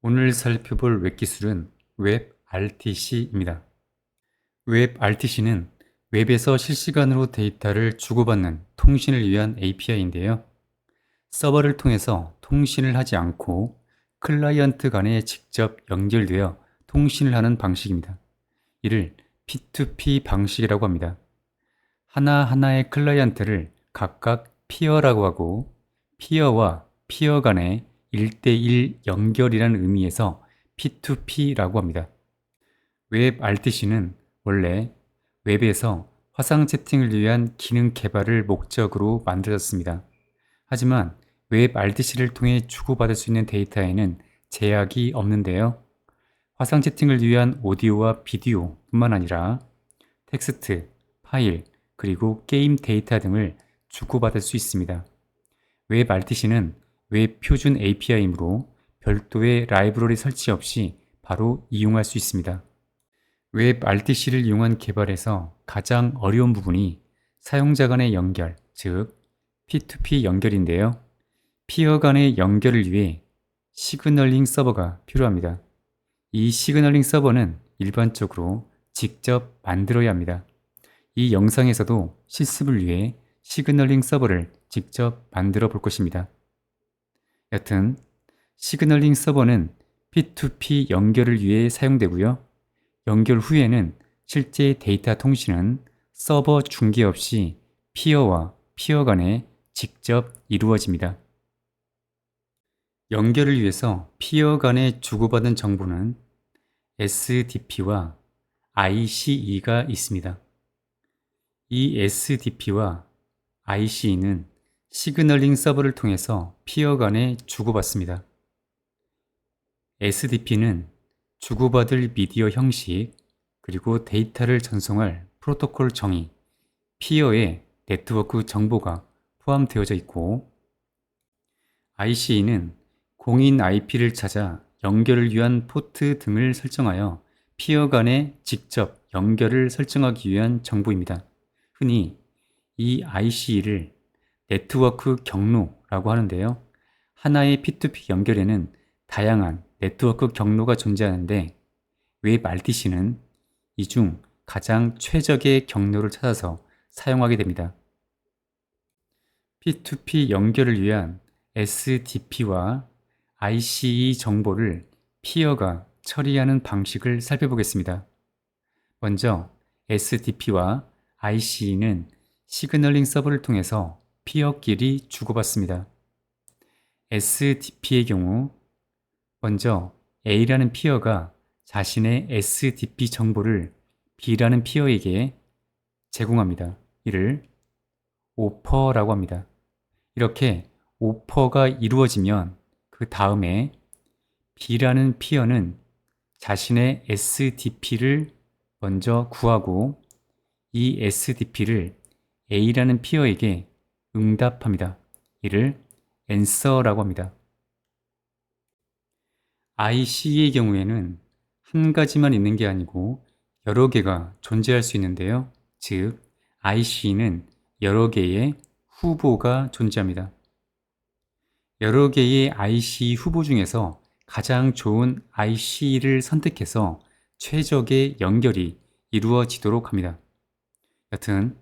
오늘 살펴볼 웹 기술은 웹 RTC입니다. 웹 RTC는 웹에서 실시간으로 데이터를 주고받는 통신을 위한 API인데요. 서버를 통해서 통신을 하지 않고 클라이언트 간에 직접 연결되어 통신을 하는 방식입니다. 이를 P2P 방식이라고 합니다. 하나하나의 클라이언트를 각각 피어라고 하고 피어와 피어 간의 1대1 연결이라는 의미에서 P2P라고 합니다. 웹 RTC는 원래 웹에서 화상 채팅을 위한 기능 개발을 목적으로 만들어졌습니다. 하지만 웹 RTC를 통해 주고받을 수 있는 데이터에는 제약이 없는데요. 화상 채팅을 위한 오디오와 비디오뿐만 아니라 텍스트, 파일, 그리고 게임 데이터 등을 주고받을 수 있습니다. 웹 RTC는 웹 표준 API이므로 별도의 라이브러리 설치 없이 바로 이용할 수 있습니다. 웹 RTC를 이용한 개발에서 가장 어려운 부분이 사용자 간의 연결, 즉 P2P 연결인데요. 피어 간의 연결을 위해 시그널링 서버가 필요합니다. 이 시그널링 서버는 일반적으로 직접 만들어야 합니다. 이 영상에서도 실습을 위해 시그널링 서버를 직접 만들어 볼 것입니다. 여튼 시그널링 서버는 P2P 연결을 위해 사용되고요. 연결 후에는 실제 데이터 통신은 서버 중계 없이 피어와 피어 간에 직접 이루어집니다. 연결을 위해서 피어 간에 주고받은 정보는 SDP와 ICE가 있습니다. 이 SDP와 ICE는 시그널링 서버를 통해서 피어 간에 주고받습니다. SDP는 주고받을 미디어 형식, 그리고 데이터를 전송할 프로토콜 정의, 피어의 네트워크 정보가 포함되어져 있고, ICE는 공인 IP를 찾아 연결을 위한 포트 등을 설정하여 피어 간에 직접 연결을 설정하기 위한 정보입니다. 흔히 이 ICE를 네트워크 경로라고 하는데요. 하나의 P2P 연결에는 다양한 네트워크 경로가 존재하는데 웹 RTC는 이 중 가장 최적의 경로를 찾아서 사용하게 됩니다. P2P 연결을 위한 SDP와 ICE 정보를 피어가 처리하는 방식을 살펴보겠습니다. 먼저 SDP와 ICE는 시그널링 서버를 통해서 피어끼리 주고받습니다. SDP의 경우 먼저 A라는 피어가 자신의 SDP 정보를 B라는 피어에게 제공합니다. 이를 오퍼라고 합니다. 이렇게 오퍼가 이루어지면 그 다음에 B라는 피어는 자신의 SDP를 먼저 구하고 이 SDP를 A라는 피어에게 응답합니다. 이를 answer라고 합니다. IC의 경우에는 한 가지만 있는 게 아니고 여러 개가 존재할 수 있는데요. 즉, IC는 여러 개의 후보가 존재합니다. 여러 개의 IC 후보 중에서 가장 좋은 IC를 선택해서 최적의 연결이 이루어지도록 합니다. 여튼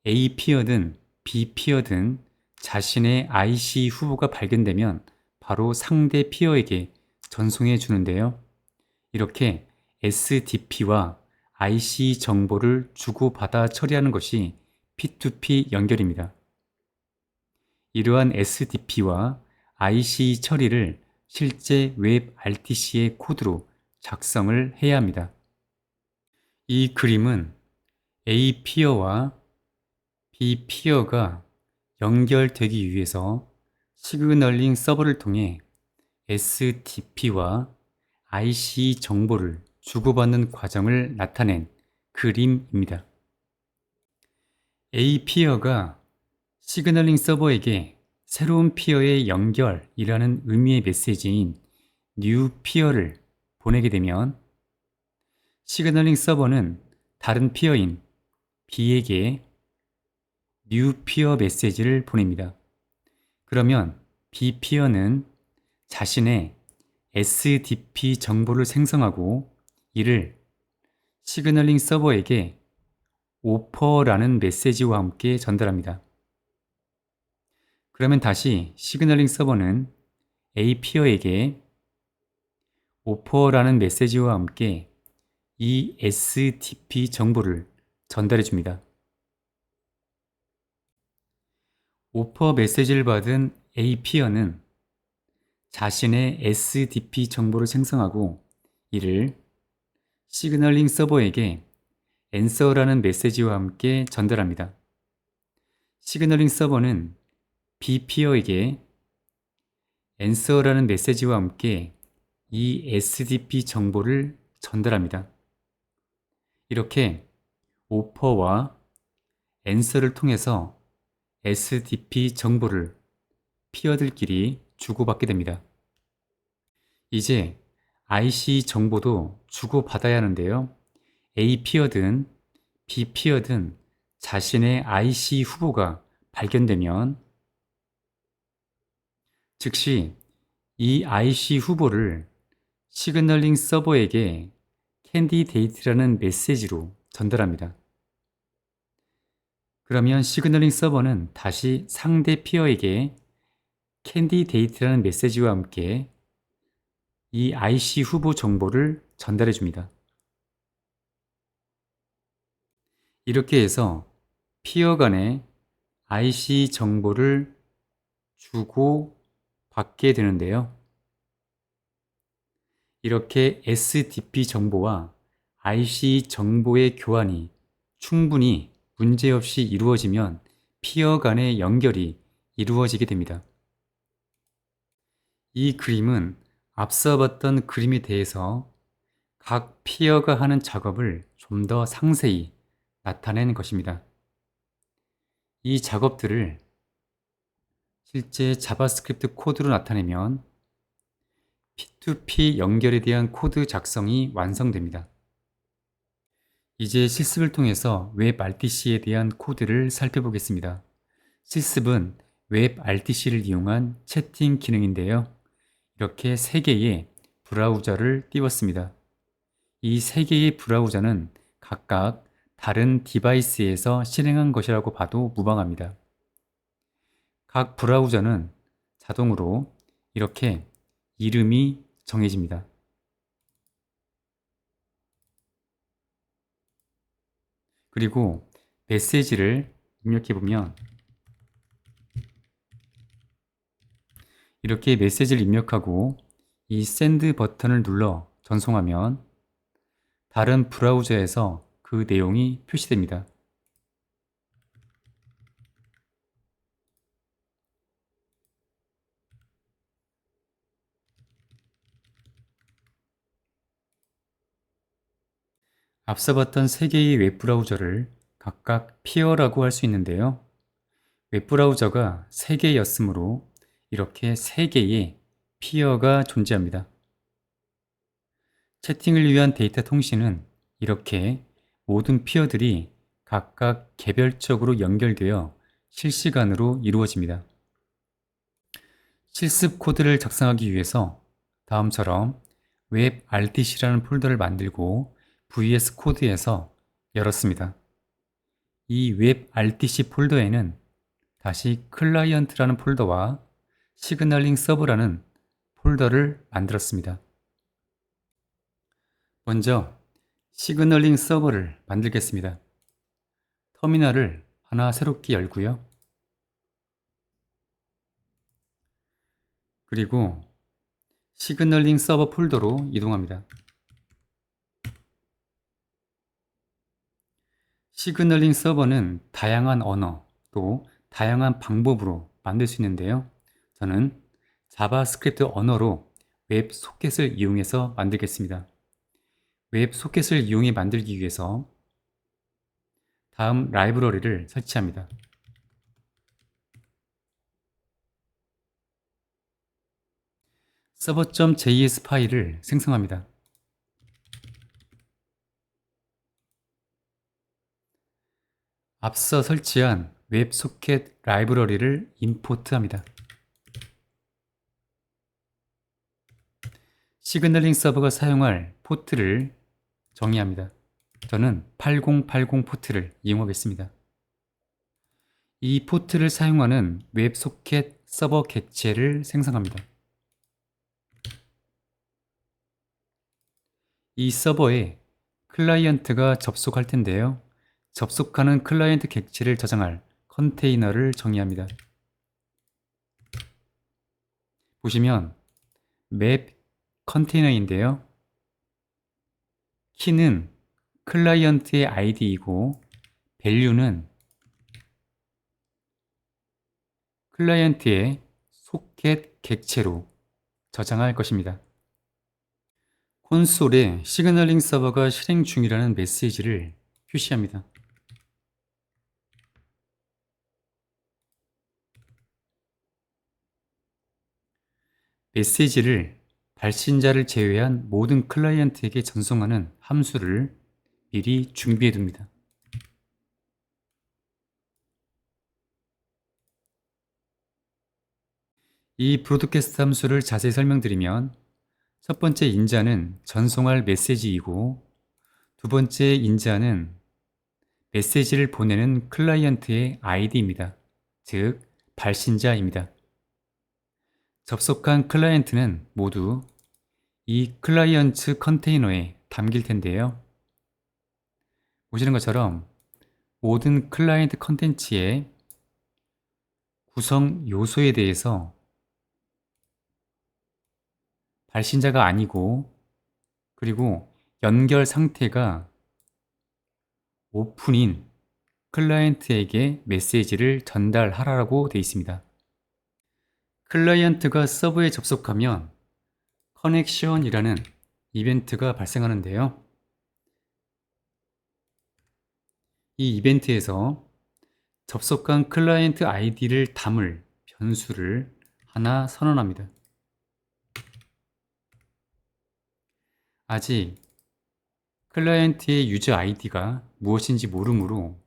A 피어든 B 피어든 자신의 IC 후보가 발견되면 바로 상대 피어에게 전송해 주는데요. 이렇게 SDP와 IC 정보를 주고받아 처리하는 것이 P2P 연결입니다. 이러한 SDP와 IC 처리를 실제 웹 RTC의 코드로 작성을 해야 합니다. 이 그림은 A 피어와 B 피어가 연결되기 위해서 시그널링 서버를 통해 SDP와 IC 정보를 주고받는 과정을 나타낸 그림입니다. A 피어가 시그널링 서버에게 새로운 피어의 연결이라는 의미의 메시지인 new 피어를 보내게 되면 시그널링 서버는 다른 피어인 B에게 new 피어 메시지를 보냅니다. 그러면 B 피어는 자신의 SDP 정보를 생성하고 이를 시그널링 서버에게 오퍼라는 메시지와 함께 전달합니다. 그러면 다시 시그널링 서버는 A피어에게 오퍼라는 메시지와 함께 이 SDP 정보를 전달해 줍니다. 오퍼 메시지를 받은 A피어는 자신의 SDP 정보를 생성하고 이를 시그널링 서버에게 answer라는 메시지와 함께 전달합니다. 시그널링 서버는 B피어에게 answer라는 메시지와 함께 이 SDP 정보를 전달합니다. 이렇게 오퍼와 answer를 통해서 SDP 정보를 피어들끼리 주고받게 됩니다. 이제 IC 정보도 주고받아야 하는데요. A 피어든 B 피어든 자신의 IC 후보가 발견되면 즉시 이 IC 후보를 시그널링 서버에게 캔디데이트라는 메시지로 전달합니다. 그러면 시그널링 서버는 다시 상대 피어에게 캔디데이트라는 메시지와 함께 이 IC 후보 정보를 전달해 줍니다. 이렇게 해서 피어 간에 IC 정보를 주고 받게 되는데요. 이렇게 SDP 정보와 IC 정보의 교환이 충분히 문제없이 이루어지면 피어 간의 연결이 이루어지게 됩니다. 이 그림은 앞서 봤던 그림에 대해서 각 피어가 하는 작업을 좀 더 상세히 나타낸 것입니다. 이 작업들을 실제 자바스크립트 코드로 나타내면 P2P 연결에 대한 코드 작성이 완성됩니다. 이제 실습을 통해서 웹 RTC에 대한 코드를 살펴보겠습니다. 실습은 웹 RTC를 이용한 채팅 기능인데요. 이렇게 3개의 브라우저를 띄웠습니다. 이 3개의 브라우저는 각각 다른 디바이스에서 실행한 것이라고 봐도 무방합니다. 각 브라우저는 자동으로 이렇게 이름이 정해집니다. 그리고 메시지를 입력해 보면 이렇게 메시지를 입력하고 이 샌드 버튼을 눌러 전송하면 다른 브라우저에서 그 내용이 표시됩니다. 앞서 봤던 3개의 웹브라우저를 각각 피어라고 할 수 있는데요. 웹브라우저가 3개였으므로 이렇게 3개의 피어가 존재합니다. 채팅을 위한 데이터 통신은 이렇게 모든 피어들이 각각 개별적으로 연결되어 실시간으로 이루어집니다. 실습 코드를 작성하기 위해서 다음처럼 웹 RTC라는 폴더를 만들고 VS 코드에서 열었습니다. 이 웹 RTC 폴더에는 다시 클라이언트라는 폴더와 시그널링 서버라는 폴더를 만들었습니다. 먼저 시그널링 서버를 만들겠습니다. 터미널을 하나 새롭게 열고요. 그리고 시그널링 서버 폴더로 이동합니다. 시그널링 서버는 다양한 언어 또 다양한 방법으로 만들 수 있는데요. 저는 자바스크립트 언어로 웹 소켓을 이용해서 만들겠습니다. 웹 소켓을 이용해 만들기 위해서 다음 라이브러리를 설치합니다. server.js 파일을 생성합니다. 앞서 설치한 웹소켓 라이브러리를 임포트합니다. 시그널링 서버가 사용할 포트를 정의합니다. 저는 8080 포트를 이용하겠습니다. 이 포트를 사용하는 웹소켓 서버 객체를 생성합니다. 이 서버에 클라이언트가 접속할 텐데요. 접속하는 클라이언트 객체를 저장할 컨테이너를 정의합니다. 보시면 맵 컨테이너인데요. 키는 클라이언트의 아이디이고 밸류는 클라이언트의 소켓 객체로 저장할 것입니다. 콘솔에 시그널링 서버가 실행 중이라는 메시지를 표시합니다. 메시지를 발신자를 제외한 모든 클라이언트에게 전송하는 함수를 미리 준비해 둡니다. 이 브로드캐스트 함수를 자세히 설명드리면 첫 번째 인자는 전송할 메시지이고 두 번째 인자는 메시지를 보내는 클라이언트의 아이디입니다. 즉, 발신자입니다. 접속한 클라이언트는 모두 이 클라이언트 컨테이너에 담길 텐데요. 보시는 것처럼 모든 클라이언트 컨텐츠의 구성 요소에 대해서 발신자가 아니고 그리고 연결 상태가 오픈인 클라이언트에게 메시지를 전달하라고 되어 있습니다. 클라이언트가 서버에 접속하면 커넥션이라는 이벤트가 발생하는데요. 이 이벤트에서 접속한 클라이언트 아이디를 담을 변수를 하나 선언합니다. 아직 클라이언트의 유저 아이디가 무엇인지 모르므로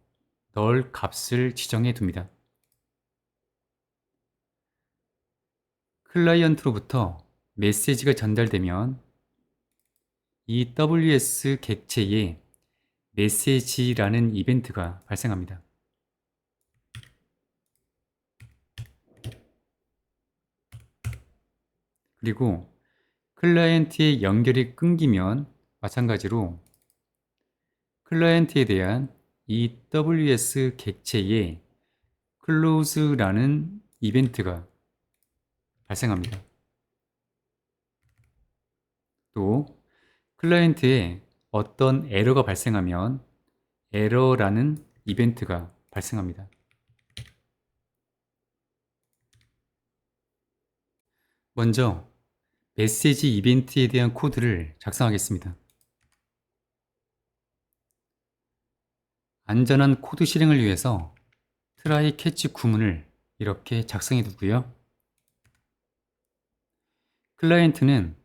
널 값을 지정해 둡니다. 클라이언트로부터 메시지가 전달되면 이 WS 객체에 메시지라는 이벤트가 발생합니다. 그리고 클라이언트의 연결이 끊기면 마찬가지로 클라이언트에 대한 이 WS 객체에 close라는 이벤트가 발생합니다. 또 클라이언트에 어떤 에러가 발생하면 에러라는 이벤트가 발생합니다. 먼저 메시지 이벤트에 대한 코드를 작성하겠습니다. 안전한 코드 실행을 위해서 try catch 구문을 이렇게 작성해 두고요. 클라이언트는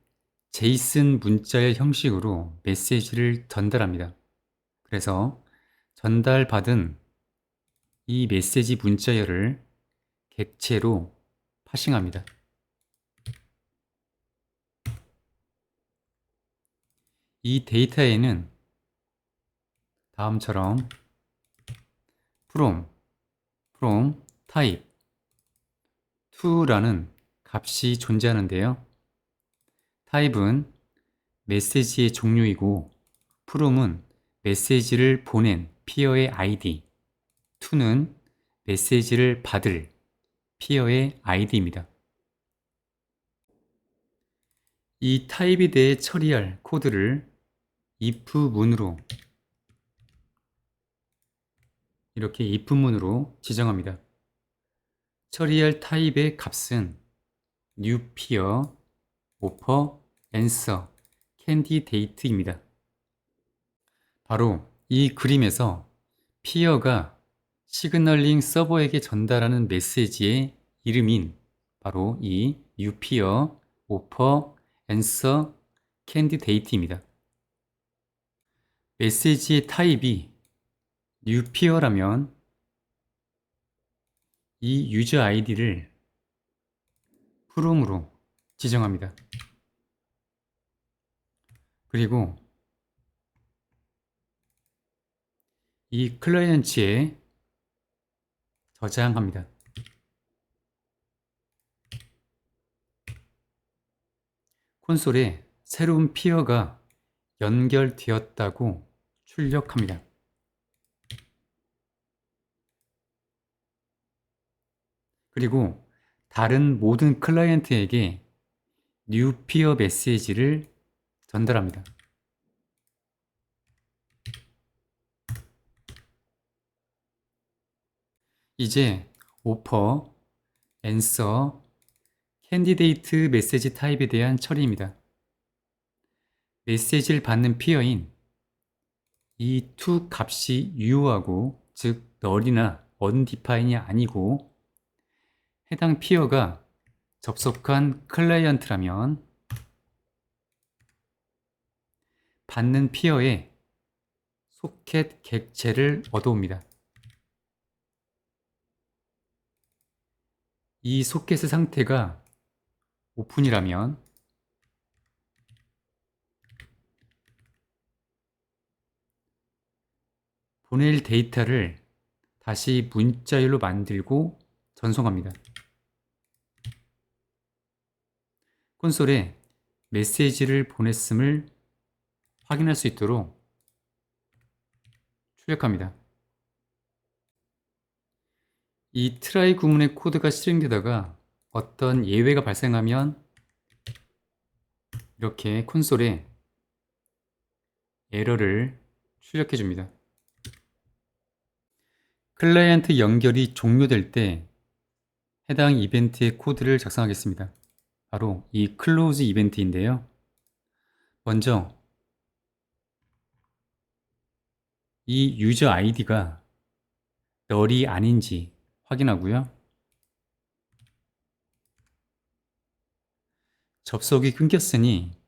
제이슨 문자의 형식으로 메시지를 전달합니다. 그래서 전달받은 이 메시지 문자열을 객체로 파싱합니다. 이 데이터에는 다음처럼 from type to라는 값이 존재하는데요. 타입은 메시지의 종류이고 from은 메시지를 보낸 peer의 ID, to는 메시지를 받을 peer의 ID입니다. 이 타입에 대해 처리할 코드를 if문으로 이렇게 if문으로 지정합니다. 처리할 타입의 값은 new peer, offer, answer, candidate입니다. 바로 이 그림에서 peer가 시그널링 서버에게 전달하는 메시지의 이름인 바로 이 new peer, offer, answer, candidate입니다. 메시지의 타입이 new peer라면 이 유저 아이디를 from으로 지정합니다. 그리고 이 클라이언트에 저장합니다. 콘솔에 새로운 피어가 연결되었다고 출력합니다. 그리고 다른 모든 클라이언트에게 new peer 메시지를 전달합니다. 이제 offer, answer, candidate 메시지 타입에 대한 처리입니다. 메시지를 받는 피어인 이 to 값이 유효하고, 즉 null이나 undefined이 아니고 해당 피어가 접속한 클라이언트라면 받는 피어의 소켓 객체를 얻어옵니다. 이 소켓의 상태가 오픈이라면 보낼 데이터를 다시 문자열로 만들고 전송합니다. 콘솔에 메시지를 보냈음을 확인할 수 있도록 출력합니다. 이 try 구문의 코드가 실행되다가 어떤 예외가 발생하면 이렇게 콘솔에 에러를 출력해 줍니다. 클라이언트 연결이 종료될 때 해당 이벤트의 코드를 작성하겠습니다. 바로 이 close 이벤트인데요. 먼저 이 유저 아이디가 null이 아닌지 확인하고요. 접속이 끊겼으니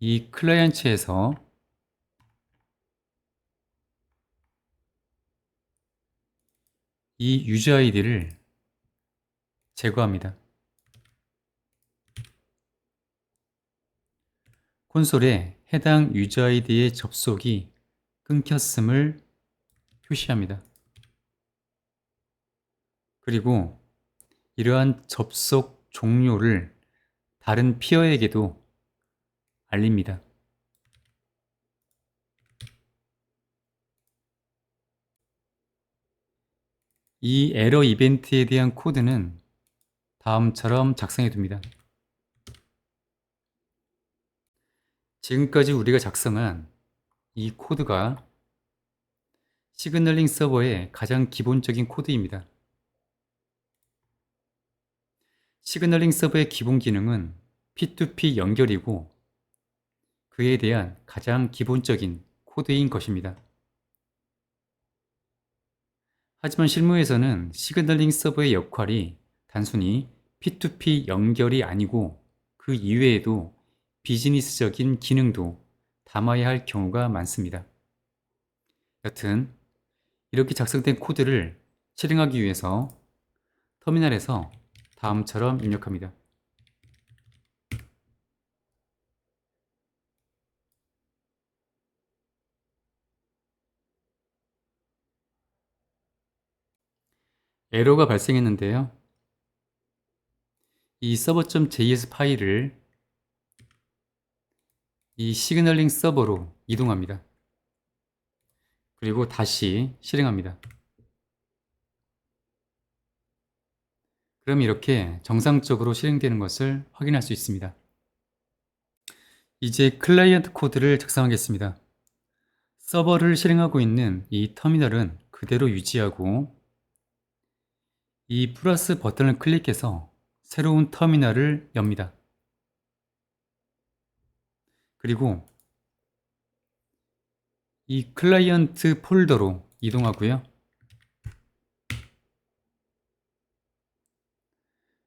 이 클라이언트에서 이 유저 아이디를 제거합니다. 콘솔에 해당 유저 아이디의 접속이 끊겼음을 표시합니다. 그리고 이러한 접속 종료를 다른 피어에게도 알립니다. 이 에러 이벤트에 대한 코드는 다음처럼 작성해 둡니다. 지금까지 우리가 작성한 이 코드가 시그널링 서버의 가장 기본적인 코드입니다. 시그널링 서버의 기본 기능은 P2P 연결이고 그에 대한 가장 기본적인 코드인 것입니다. 하지만 실무에서는 시그널링 서버의 역할이 단순히 P2P 연결이 아니고 그 이외에도 비즈니스적인 기능도 담아야 할 경우가 많습니다. 여튼 이렇게 작성된 코드를 실행하기 위해서 터미널에서 다음처럼 입력합니다. 에러가 발생했는데요. 이 server.js 파일을 이 시그널링 서버로 이동합니다. 그리고 다시 실행합니다. 그럼 이렇게 정상적으로 실행되는 것을 확인할 수 있습니다. 이제 클라이언트 코드를 작성하겠습니다. 서버를 실행하고 있는 이 터미널은 그대로 유지하고 이 플러스 버튼을 클릭해서 새로운 터미널을 엽니다. 그리고 이 클라이언트 폴더로 이동하고요.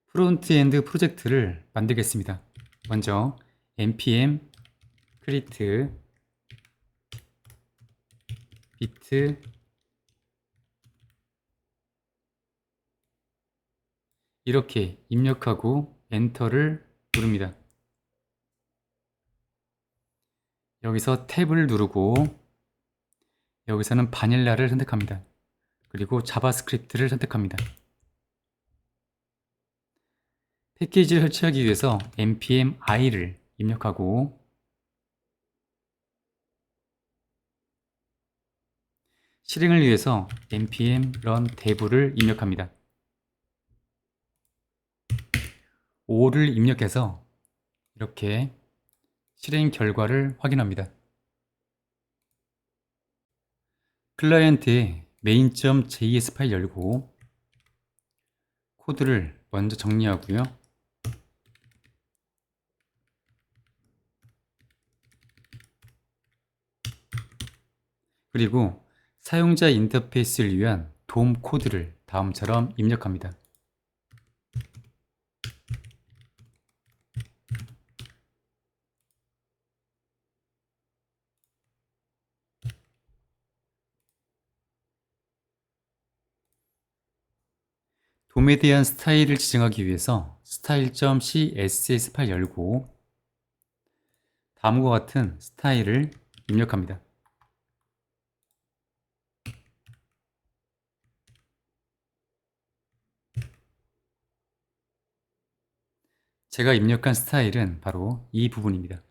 프론트엔드 프로젝트를 만들겠습니다. 먼저 npm create bit 이렇게 입력하고 엔터를 누릅니다. 여기서 탭을 누르고 여기서는 바닐라를 선택합니다. 그리고 자바스크립트를 선택합니다. 패키지를 설치하기 위해서 npm i를 입력하고 실행을 위해서 npm run dev를 입력합니다. 5를 입력해서 이렇게 실행 결과를 확인합니다. 클라이언트의 main.js 파일 열고 코드를 먼저 정리하고요. 그리고 사용자 인터페이스를 위한 돔 코드를 다음처럼 입력합니다. 돔에 대한 스타일을 지정하기 위해서 style.css 파일 열고 다음과 같은 스타일을 입력합니다. 제가 입력한 스타일은 바로 이 부분입니다.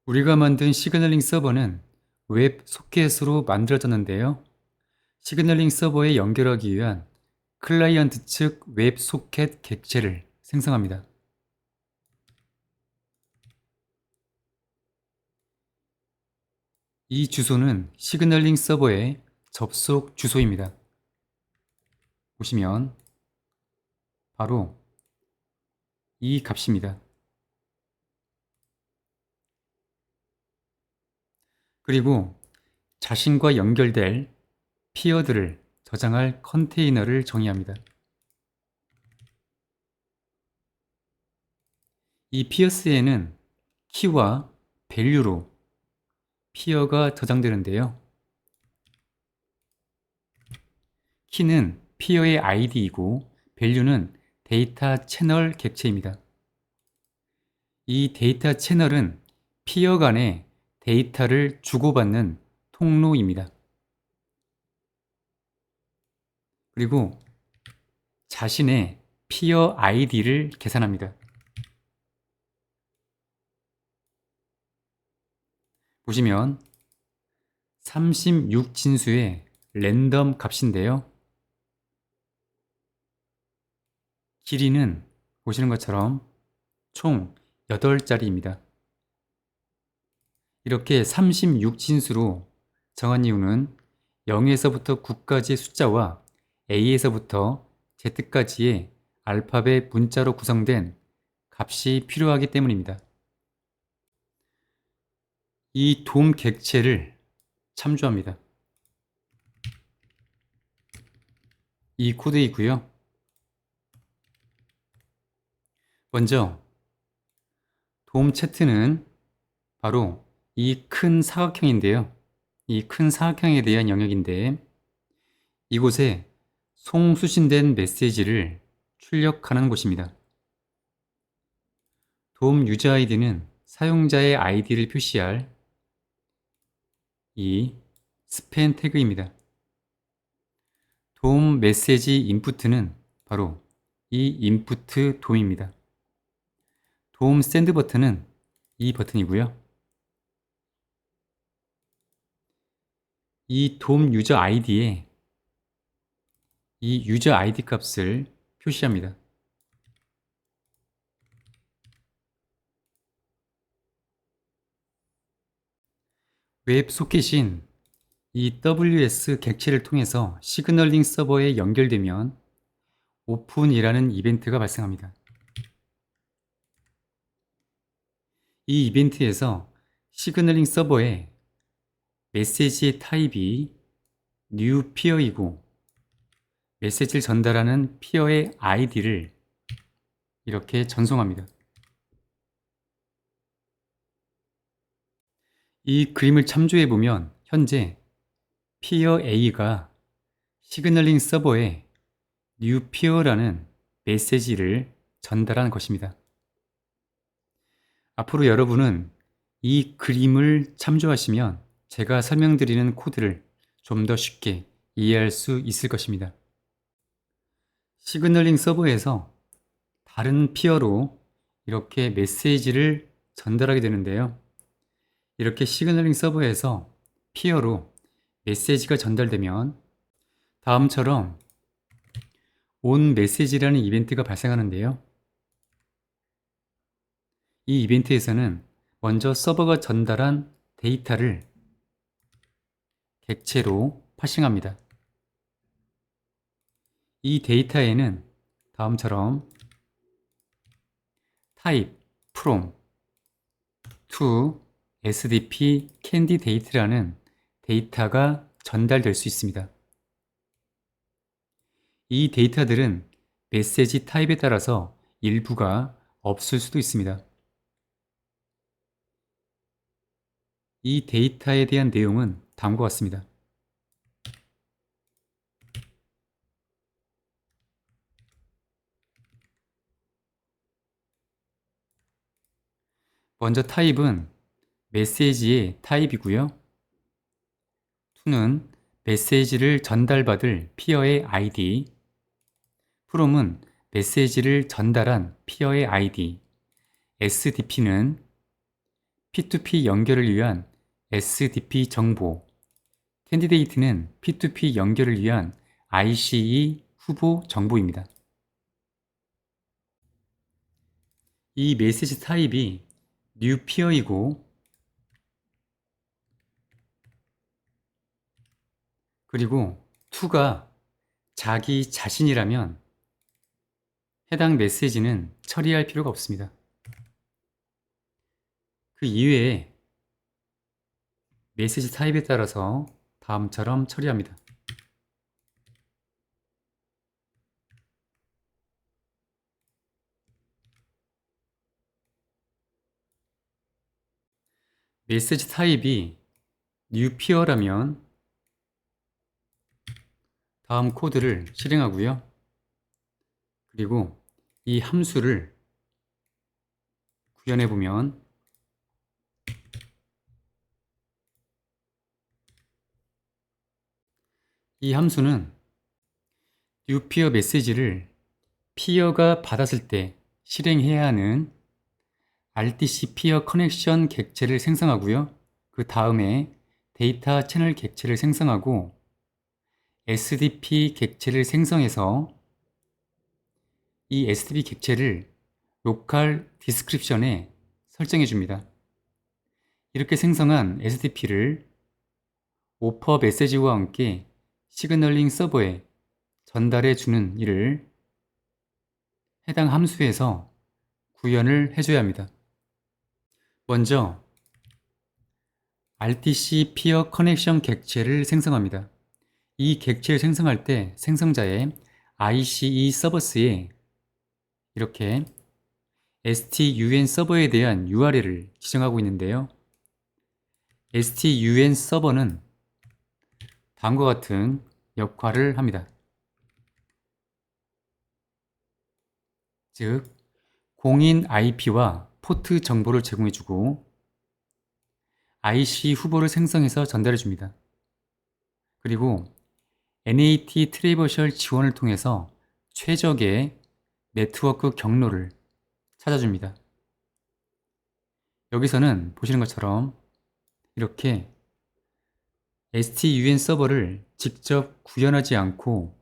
우리가 만든 시그널링 서버는 웹 소켓으로 만들어졌는데요. 시그널링 서버에 연결하기 위한 클라이언트 측 웹 소켓 객체를 생성합니다. 이 주소는 시그널링 서버의 접속 주소입니다. 보시면 바로 이 값입니다. 그리고 자신과 연결될 피어들을 저장할 컨테이너를 정의합니다. 이 피어스에는 키와 밸류로 피어가 저장되는데요. 키는 피어의 아이디이고 밸류는 데이터 채널 객체입니다. 이 데이터 채널은 피어 간의 데이터를 주고받는 통로입니다. 그리고 자신의 피어 아이디를 계산합니다. 보시면 36 진수의 랜덤 값인데요. 길이는 보시는 것처럼 총 8자리입니다. 이렇게 36 진수로 정한 이유는 0에서부터 9까지의 숫자와 A에서부터 Z까지의 알파벳 문자로 구성된 값이 필요하기 때문입니다. 이 돔 객체를 참조합니다. 이 코드이고요. 먼저 돔 채트는 바로 이 큰 사각형인데요. 이 큰 사각형에 대한 영역인데 이곳에 송수신된 메시지를 출력하는 곳입니다. 돔 유저 아이디는 사용자의 아이디를 표시할 이 스팬 태그입니다. 돔 메시지 인푸트는 바로 이 인푸트 돔입니다. 돔 샌드 버튼은 이 버튼이고요. 이 돔 유저 아이디에 이 유저 아이디 값을 표시합니다. 웹 소켓인 이 WS 객체를 통해서 시그널링 서버에 연결되면 오픈이라는 이벤트가 발생합니다. 이 이벤트에서 시그널링 서버에 메시지의 타입이 new peer이고 메시지를 전달하는 피어의 아이디를 이렇게 전송합니다. 이 그림을 참조해 보면 현재 피어 A가 시그널링 서버에 new peer라는 메시지를 전달한 것입니다. 앞으로 여러분은 이 그림을 참조하시면 제가 설명드리는 코드를 좀 더 쉽게 이해할 수 있을 것입니다. 시그널링 서버에서 다른 피어로 이렇게 메시지를 전달하게 되는데요. 이렇게 시그널링 서버에서 피어로 메시지가 전달되면 다음처럼 온 메시지라는 이벤트가 발생하는데요. 이 이벤트에서는 먼저 서버가 전달한 데이터를 객체로 파싱합니다. 이 데이터에는 다음처럼 type from to SDP candidate라는 데이터가 전달될 수 있습니다. 이 데이터들은 메시지 타입에 따라서 일부가 없을 수도 있습니다. 이 데이터에 대한 내용은 다음과 같습니다. 먼저 타입은 메시지의 타입이고요. to는 메시지를 전달받을 피어의 ID, from은 메시지를 전달한 피어의 ID, SDP는 P2P 연결을 위한 SDP 정보, 캔디데이트는 P2P 연결을 위한 ICE 후보 정보입니다. 이 메시지 타입이 new peer이고 그리고 to가 자기 자신이라면 해당 메시지는 처리할 필요가 없습니다. 그 이외에 메시지 타입에 따라서 다음처럼 처리합니다. 메시지 타입이 new peer라면 다음 코드를 실행하고요. 그리고 이 함수를 구현해 보면 이 함수는 new peer 메시지를 피어가 받았을 때 실행해야 하는 RDC 피어 커넥션 객체를 생성하고요. 그 다음에 데이터 채널 객체를 생성하고 SDP 객체를 생성해서 이 SDP 객체를 로컬 디스크립션에 설정해 줍니다. 이렇게 생성한 SDP를 오퍼 메시지와 함께 시그널링 서버에 전달해 주는 일을 해당 함수에서 구현을 해줘야 합니다. 먼저 RTC 피어 커넥션 객체를 생성합니다. 이 객체를 생성할 때 생성자의 ICE 서버스에 이렇게 STUN 서버에 대한 URL을 지정하고 있는데요. STUN 서버는 다음과 같은 역할을 합니다. 즉, 공인 IP와 포트 정보를 제공해주고 IC 후보를 생성해서 전달해줍니다. 그리고 NAT 트래버셜 지원을 통해서 최적의 네트워크 경로를 찾아줍니다. 여기서는 보시는 것처럼 이렇게 STUN 서버를 직접 구현하지 않고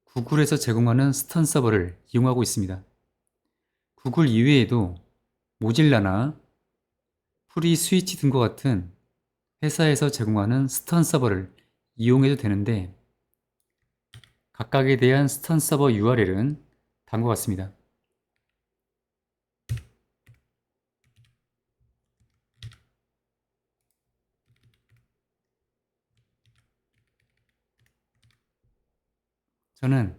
구글에서 제공하는 스턴 서버를 이용하고 있습니다. 구글 이외에도 모질라나 프리 스위치 등과 같은 회사에서 제공하는 스턴 서버를 이용해도 되는데 각각에 대한 스턴 서버 URL은 다음과 같습니다. 저는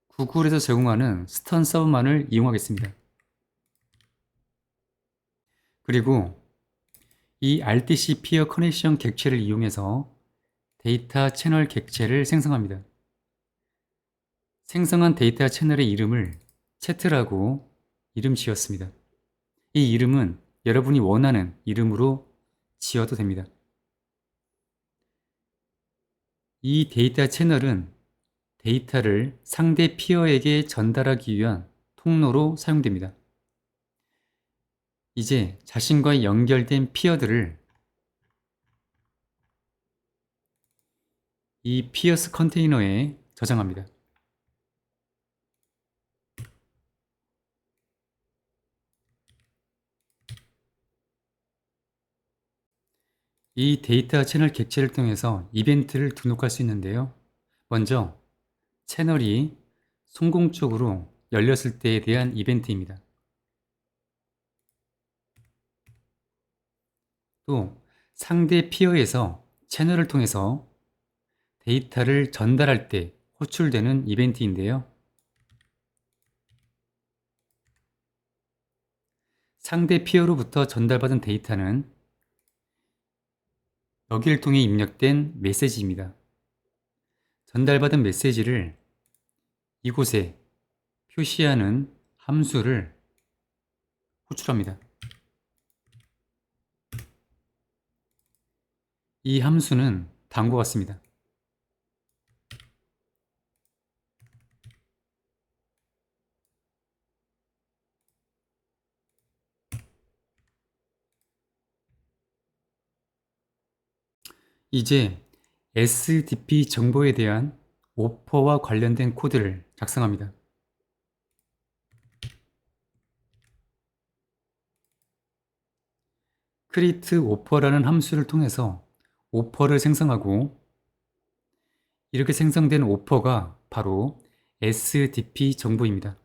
구글에서 제공하는 스턴 서버만을 이용하겠습니다. 그리고 이 RDC 피어 커넥션 객체를 이용해서 데이터 채널 객체를 생성합니다. 생성한 데이터 채널의 이름을 채트라고 이름 지었습니다. 이 이름은 여러분이 원하는 이름으로 지어도 됩니다. 이 데이터 채널은 데이터를 상대 피어에게 전달하기 위한 통로로 사용됩니다. 이제 자신과 연결된 피어들을 이 피어스 컨테이너에 저장합니다. 이 데이터 채널 객체를 통해서 이벤트를 등록할 수 있는데요. 먼저 채널이 성공적으로 열렸을 때에 대한 이벤트입니다. 또 상대 피어에서 채널을 통해서 데이터를 전달할 때 호출되는 이벤트인데요. 상대 피어로부터 전달받은 데이터는 여기를 통해 입력된 메시지입니다. 전달받은 메시지를 이곳에 표시하는 함수를 호출합니다. 이 함수는 다음과 같습니다. 이제 SDP 정보에 대한 오퍼와 관련된 코드를 작성합니다. create 오퍼라는 함수를 통해서 오퍼를 생성하고 이렇게 생성된 오퍼가 바로 SDP 정보입니다.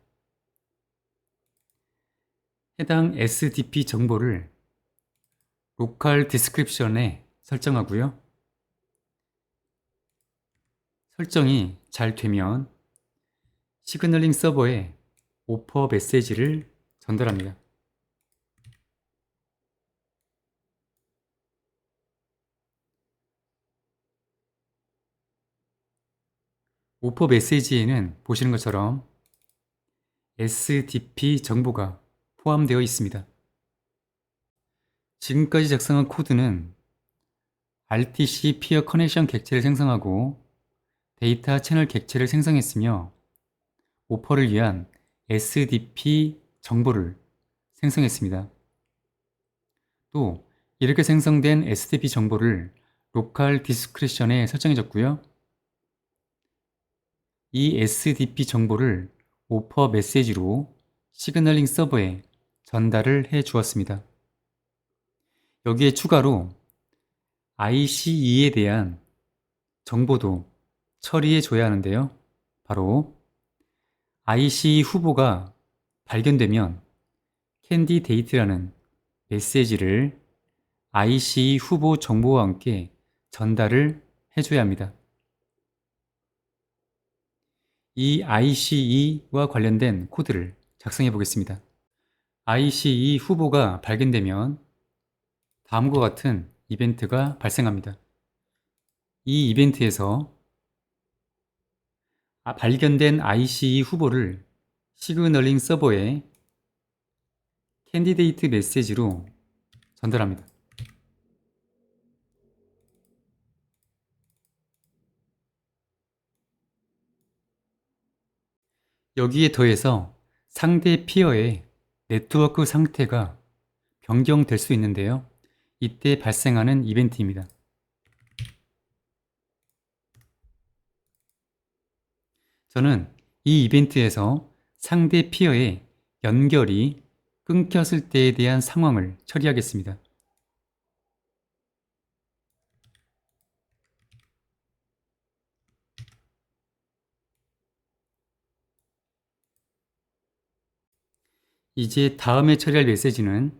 해당 SDP 정보를 로컬 디스크립션에 설정하고요. 설정이 잘 되면 시그널링 서버에 오퍼 메시지를 전달합니다. 오퍼 메시지에는 보시는 것처럼 SDP 정보가 포함되어 있습니다. 지금까지 작성한 코드는 RTC 피어 커넥션 객체를 생성하고 데이터 채널 객체를 생성했으며 오퍼를 위한 SDP 정보를 생성했습니다. 또 이렇게 생성된 SDP 정보를 로컬 디스크리션에 설정해줬고요. 이 SDP 정보를 오퍼 메시지로 시그널링 서버에 전달을 해 주었습니다. 여기에 추가로 ICE에 대한 정보도 처리해 줘야 하는데요. 바로 ICE 후보가 발견되면 캔디데이트라는 메시지를 ICE 후보 정보와 함께 전달을 해줘야 합니다. 이 ICE와 관련된 코드를 작성해 보겠습니다. ICE 후보가 발견되면 다음과 같은 이벤트가 발생합니다. 이 이벤트에서 발견된 ICE 후보를 시그널링 서버에 캔디데이트 메시지로 전달합니다. 여기에 더해서 상대 피어의 네트워크 상태가 변경될 수 있는데요. 이때 발생하는 이벤트입니다. 저는 이 이벤트에서 상대 피어의 연결이 끊겼을 때에 대한 상황을 처리하겠습니다. 이제 다음에 처리할 메시지는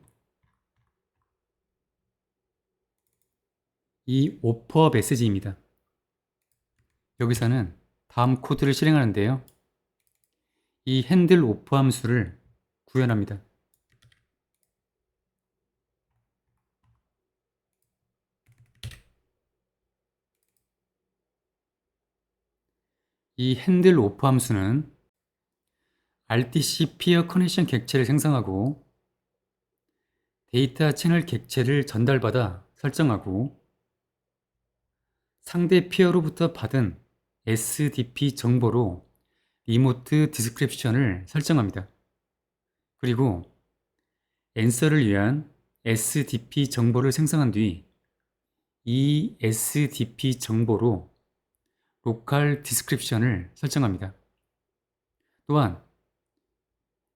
이 오퍼 메시지입니다. 여기서는 다음 코드를 실행하는데요. 이 핸들 오퍼 함수를 구현합니다. 이 핸들 오프 함수는 RTC 피어 커넥션 객체를 생성하고 데이터 채널 객체를 전달받아 설정하고 상대 피어로부터 받은 SDP 정보로 리모트 디스크립션을 설정합니다. 그리고 앤서를 위한 SDP 정보를 생성한 뒤 이 SDP 정보로 로컬 디스크립션을 설정합니다. 또한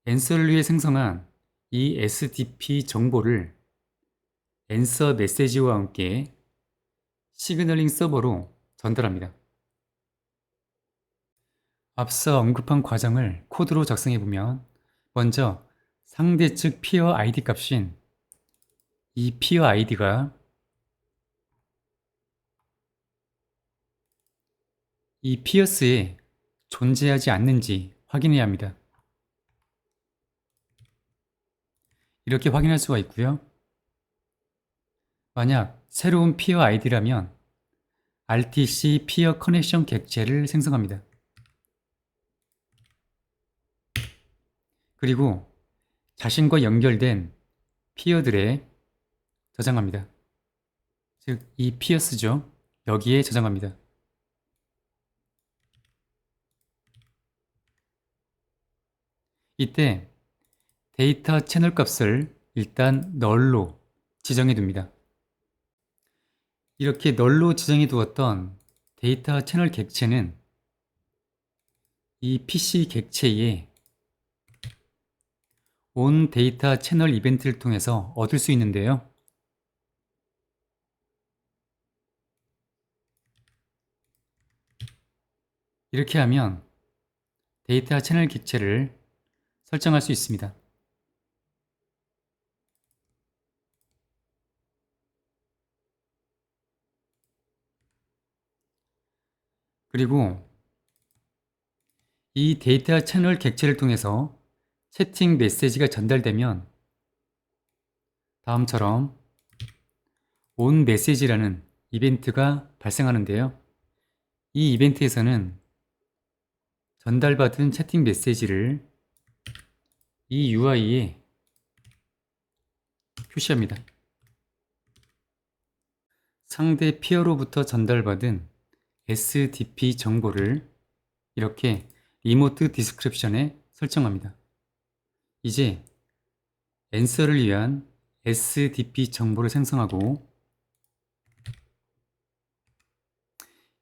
앤서를 위해 생성한 이 SDP 정보를 앤서 메시지와 함께 시그널링 서버로 전달합니다. 앞서 언급한 과정을 코드로 작성해 보면 먼저 상대 측 피어 ID 값인 이 피어 ID가 이 피어스에 존재하지 않는지 확인해야 합니다. 이렇게 확인할 수가 있고요. 만약 새로운 피어 아이디라면 RTC 피어 커넥션 객체를 생성합니다. 그리고 자신과 연결된 피어들에 저장합니다. 즉, 이 피어스죠. 여기에 저장합니다. 이때 데이터 채널 값을 일단 널로 지정해 둡니다. 이렇게 널로 지정해 두었던 데이터 채널 객체는 이 PC 객체에 온 데이터 채널 이벤트를 통해서 얻을 수 있는데요. 이렇게 하면 데이터 채널 객체를 설정할 수 있습니다. 그리고 이 데이터 채널 객체를 통해서 채팅 메시지가 전달되면 다음처럼 온 메시지라는 이벤트가 발생하는데요. 이 이벤트에서는 전달받은 채팅 메시지를 이 UI에 표시합니다. 상대 피어로부터 전달받은 SDP 정보를 이렇게 리모트 디스크립션에 설정합니다. 이제 앤서를 위한 SDP 정보를 생성하고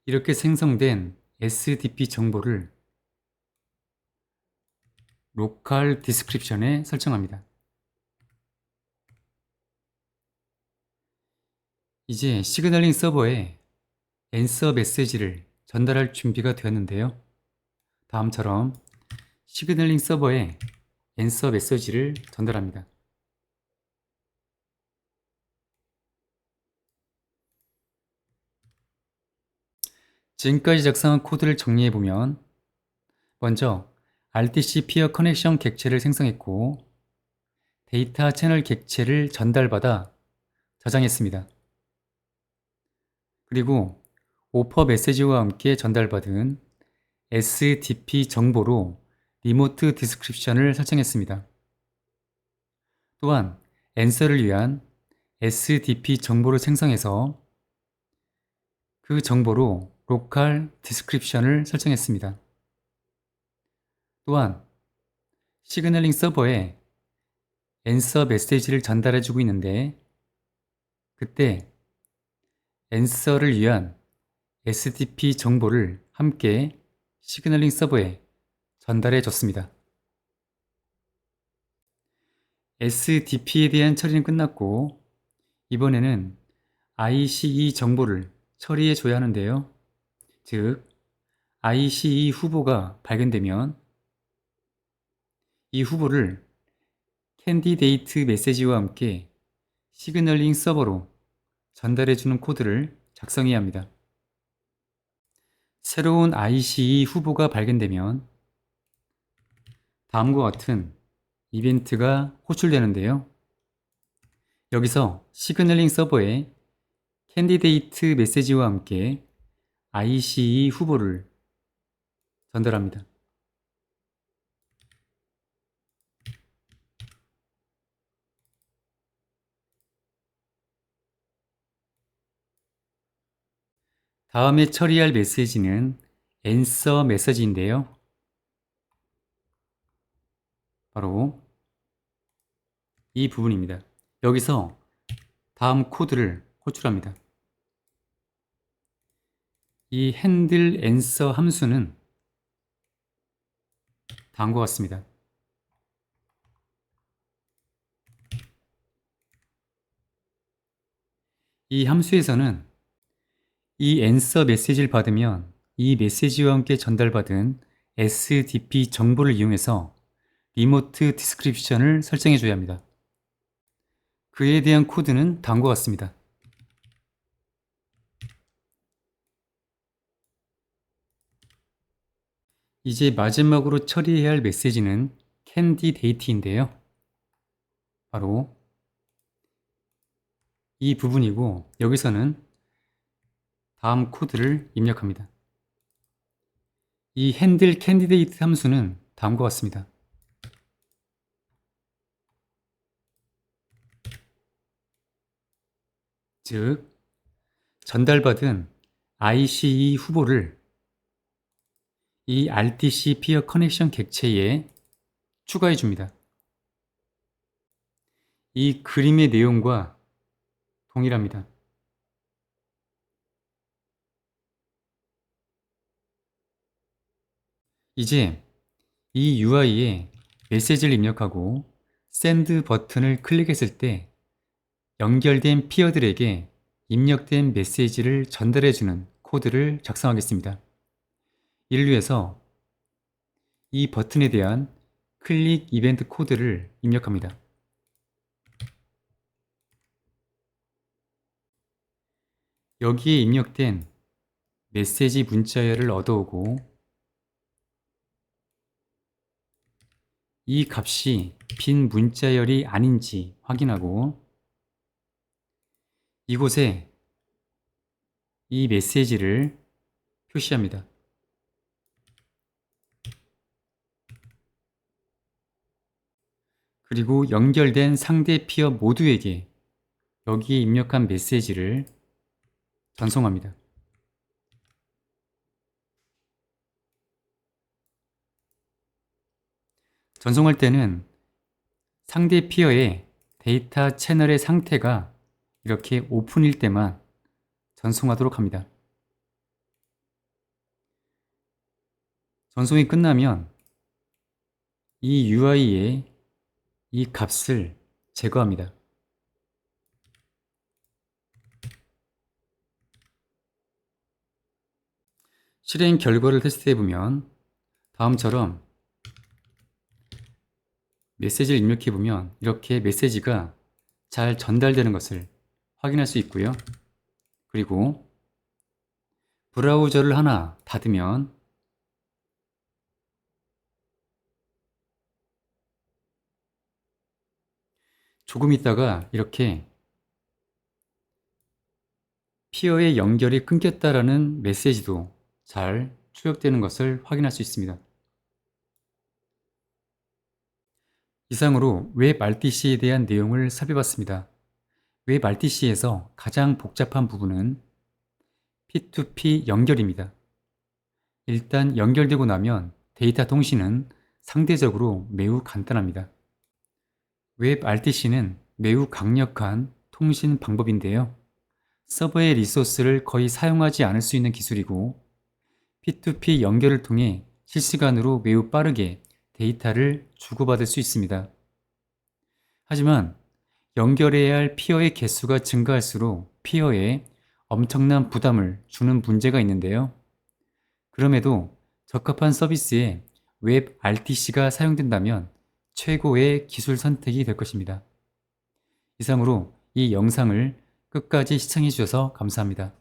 이렇게 생성된 SDP 정보를 로컬 디스크립션에 설정합니다. 이제 시그널링 서버에 앤서 메시지를 전달할 준비가 되었는데요. 다음처럼 시그널링 서버에 앤서 메시지를 전달합니다. 지금까지 작성한 코드를 정리해보면 먼저 RTC 피어 커넥션 객체를 생성했고 데이터 채널 객체를 전달받아 저장했습니다. 그리고 오퍼 메시지와 함께 전달받은 SDP 정보로 리모트 디스크립션을 설정했습니다. 또한 앤서를 위한 SDP 정보를 생성해서 그 정보로 로컬 디스크립션을 설정했습니다. 또한 시그널링 서버에 앤서 메시지를 전달해주고 있는데 그때 앤서를 위한 SDP 정보를 함께 시그널링 서버에 전달해 줬습니다. SDP에 대한 처리는 끝났고 이번에는 ICE 정보를 처리해 줘야 하는데요. 즉, ICE 후보가 발견되면 이 후보를 캔디데이트 메시지와 함께 시그널링 서버로 전달해주는 코드를 작성해야 합니다. 새로운 ICE 후보가 발견되면 다음과 같은 이벤트가 호출되는데요. 여기서 시그널링 서버에 캔디데이트 메시지와 함께 ICE 후보를 전달합니다. 다음에 처리할 메시지는 answer 메시지인데요. 바로 이 부분입니다. 여기서 다음 코드를 호출합니다. 이 handle answer 함수는 다음과 같습니다. 이 함수에서는 이 answer 메시지를 받으면 이 메시지와 함께 전달받은 SDP 정보를 이용해서 리모트 디스크립션을 설정해 줘야 합니다. 그에 대한 코드는 다음과 같습니다. 이제 마지막으로 처리해야 할 메시지는 candidate인데요. 바로 이 부분이고 여기서는 다음 코드를 입력합니다. 이 handle candidate 함수는 다음과 같습니다. 즉, 전달받은 ICE 후보를 이 RTC 피어 커넥션 객체에 추가해 줍니다. 이 그림의 내용과 동일합니다. 이제 이 UI에 메시지를 입력하고 샌드 버튼을 클릭했을 때 연결된 피어들에게 입력된 메시지를 전달해주는 코드를 작성하겠습니다. 이를 위해서 이 버튼에 대한 클릭 이벤트 코드를 입력합니다. 여기에 입력된 메시지 문자열을 얻어오고 이 값이 빈 문자열이 아닌지 확인하고 이곳에 이 메시지를 표시합니다. 그리고 연결된 상대 피어 모두에게 여기에 입력한 메시지를 전송합니다. 전송할 때는 상대 피어의 데이터 채널의 상태가 이렇게 오픈일 때만 전송하도록 합니다. 전송이 끝나면 이 UI에 이 값을 제거합니다. 실행 결과를 테스트해보면 다음처럼 메시지를 입력해보면 이렇게 메시지가 잘 전달되는 것을 확인할 수 있고요. 그리고 브라우저를 하나 닫으면 조금 있다가 이렇게 피어의 연결이 끊겼다라는 메시지도 잘 출력되는 것을 확인할 수 있습니다. 이상으로 웹 RTC에 대한 내용을 살펴봤습니다. 웹 RTC에서 가장 복잡한 부분은 P2P 연결입니다. 일단 연결되고 나면 데이터 통신은 상대적으로 매우 간단합니다. 웹 RTC는 매우 강력한 통신 방법인데요. 서버의 리소스를 거의 사용하지 않을 수 있는 기술이고 P2P 연결을 통해 실시간으로 매우 빠르게 데이터를 주고받을 수 있습니다. 하지만 연결해야 할 피어의 개수가 증가할수록 피어에 엄청난 부담을 주는 문제가 있는데요. 그럼에도 적합한 서비스에 웹 RTC가 사용된다면 최고의 기술 선택이 될 것입니다. 이상으로 이 영상을 끝까지 시청해 주셔서 감사합니다.